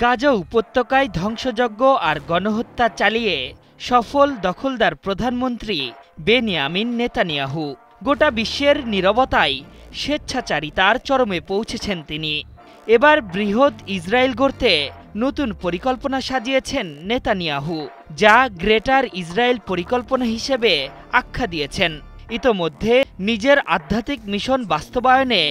গাজা উপত্যকায় ধ্বংসযজ্ঞ আর গণহত্যা চালিয়ে সফল দখলদার প্রধানমন্ত্রী বেনিয়ামিন নেতানিয়াহু। গোটা বিশ্বের নীরবতায় স্বেচ্ছাচারিতার চরমে পৌঁছেছেন তিনি। এবার বৃহৎ ইসরায়েল গড়তে নতুন পরিকল্পনা সাজিয়েছেন নেতানিয়াহু, যা গ্রেটার ইসরায়েল পরিকল্পনা হিসেবে আখ্যা দিয়েছেন। ইতোমধ্যে নিজের আধ্যাত্মিক মিশন বাস্তবায়নে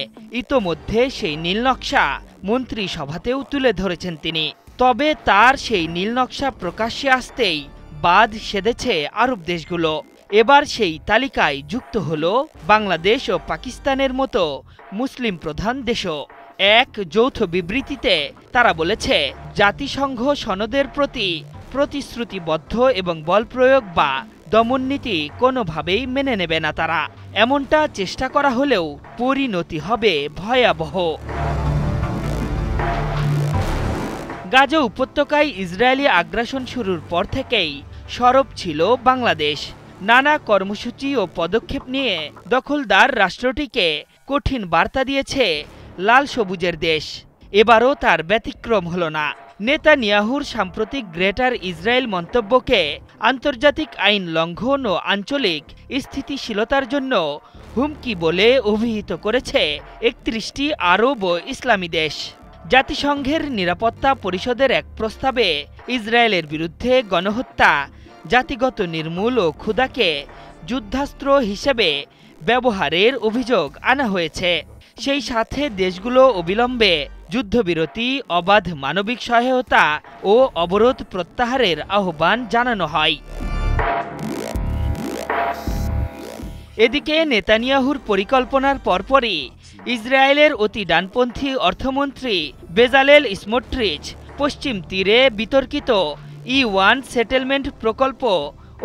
সেই নীলনকশা মন্ত্রিসভাতেও তুলে ধরেছেন তিনি। তবে তার সেই নীলনকশা প্রকাশ্যে আসতেই বাদ সেধেছে আরব দেশগুলো। এবার সেই তালিকায় যুক্ত হল বাংলাদেশ ও পাকিস্তানের মতো মুসলিম প্রধান দেশও। এক যৌথ বিবৃতিতে তারা বলেছে, জাতিসংঘ সনদের প্রতি প্রতিশ্রুতিবদ্ধ এবং বলপ্রয়োগ বা দমননীতি কোনোভাবেই মেনে নেবে না তারা। এমনটা চেষ্টা করা হলেও পরিণতি হবে ভয়াবহ। গাজা উপত্যকায় ইসরায়েলি আগ্রাসন শুরুর পর থেকেই সরব ছিল বাংলাদেশ। নানা কর্মসূচি ও পদক্ষেপ নিয়ে দখলদার রাষ্ট্রটিকে কঠিন বার্তা দিয়েছে লাল সবুজের দেশ। এবারও তার ব্যতিক্রম হল না। নেতানিয়াহুর সাম্প্রতিক গ্রেটার ইসরায়েল মন্তব্যকে আন্তর্জাতিক আইন লঙ্ঘন ও আঞ্চলিক স্থিতিশীলতার জন্য হুমকি বলে অভিহিত করেছে ৩১টি আরব ও ইসলামী দেশ। জাতিসংঘের নিরাপত্তা পরিষদের এক প্রস্তাবে ইসরায়েলের বিরুদ্ধে গণহত্যা, জাতিগত নির্মূল ও ক্ষুধাকে যুদ্ধাস্ত্র হিসেবে ব্যবহারের অভিযোগ আনা হয়েছে। সেই সাথে দেশগুলো অবিলম্বে যুদ্ধবিরতি, অবাধ মানবিক সহায়তা ও অবরোধ প্রত্যাহারের আহ্বান জানানো হয়। এদিকে নেতানিয়াহুর পরিকল্পনার পরপরই ইসরায়েলের অতি ডানপন্থী অর্থমন্ত্রী বেজালেল স্মোট্রিচ পশ্চিম তীরে বিতর্কিত E1 সেটেলমেন্ট প্রকল্প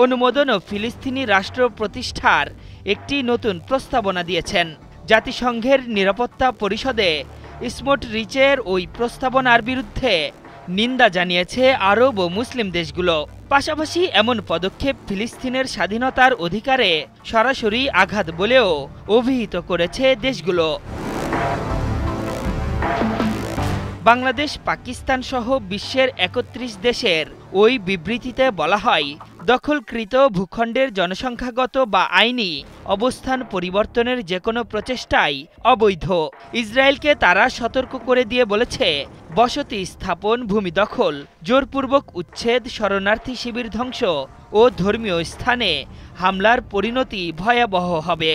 অনুমোদন ও ফিলিস্তিনি রাষ্ট্র প্রতিষ্ঠার একটি নতুন প্রস্তাবনা দিয়েছেন। জাতিসংঘের নিরাপত্তা পরিষদে স্মোট্রিচের ওই প্রস্তাবনার বিরুদ্ধে নিন্দা জানিয়েছে আরব ও মুসলিম দেশগুলো। পাশাপাশি এমন পদক্ষেপ ফিলিস্তিনের স্বাধীনতার অধিকারে সরাসরি আঘাত বলেও অভিহিত করেছে দেশগুলো। বাংলাদেশ, পাকিস্তান সহ বিশ্বের ৩১ দেশের ওই বিবৃতিতে বলা হয়, দখলকৃত ভূখণ্ডের জনসংখ্যাগত বা আইনি অবস্থান পরিবর্তনের যে কোনো প্রচেষ্টাই অবৈধ। ইসরায়েলকে তারা সতর্ক করে দিয়ে বলেছে, বসতি স্থাপন, ভূমি দখল, জোরপূর্বক উচ্ছেদ, শরণার্থী শিবির ধ্বংস ও ধর্মীয় স্থানে হামলার পরিণতি ভয়াবহ হবে।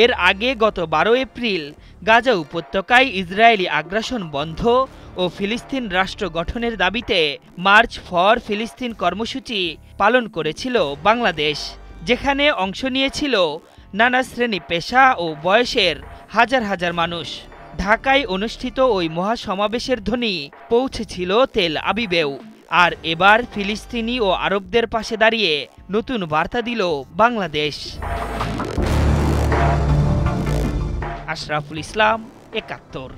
এর আগে গত ১২ এপ্রিল গাজা উপত্যকায় ইসরায়েলি আগ্রাসন বন্ধ ও ফিলিস্তিন রাষ্ট্র গঠনের দাবিতে মার্চ ফর ফিলিস্তিন কর্মসূচি পালন করেছিল বাংলাদেশ, যেখানে অংশ নিয়েছিল নানা শ্রেণী, পেশা ও বয়সের হাজার হাজার মানুষ। ঢাকায় অনুষ্ঠিত ওই মহাসমাবেশের ধ্বনি পৌঁছেছিল তেল আবিবেও। আর এবার ফিলিস্তিনি ও আরবদের পাশে দাঁড়িয়ে নতুন বার্তা দিল বাংলাদেশ। আশরাফুল ইসলাম, ৭১।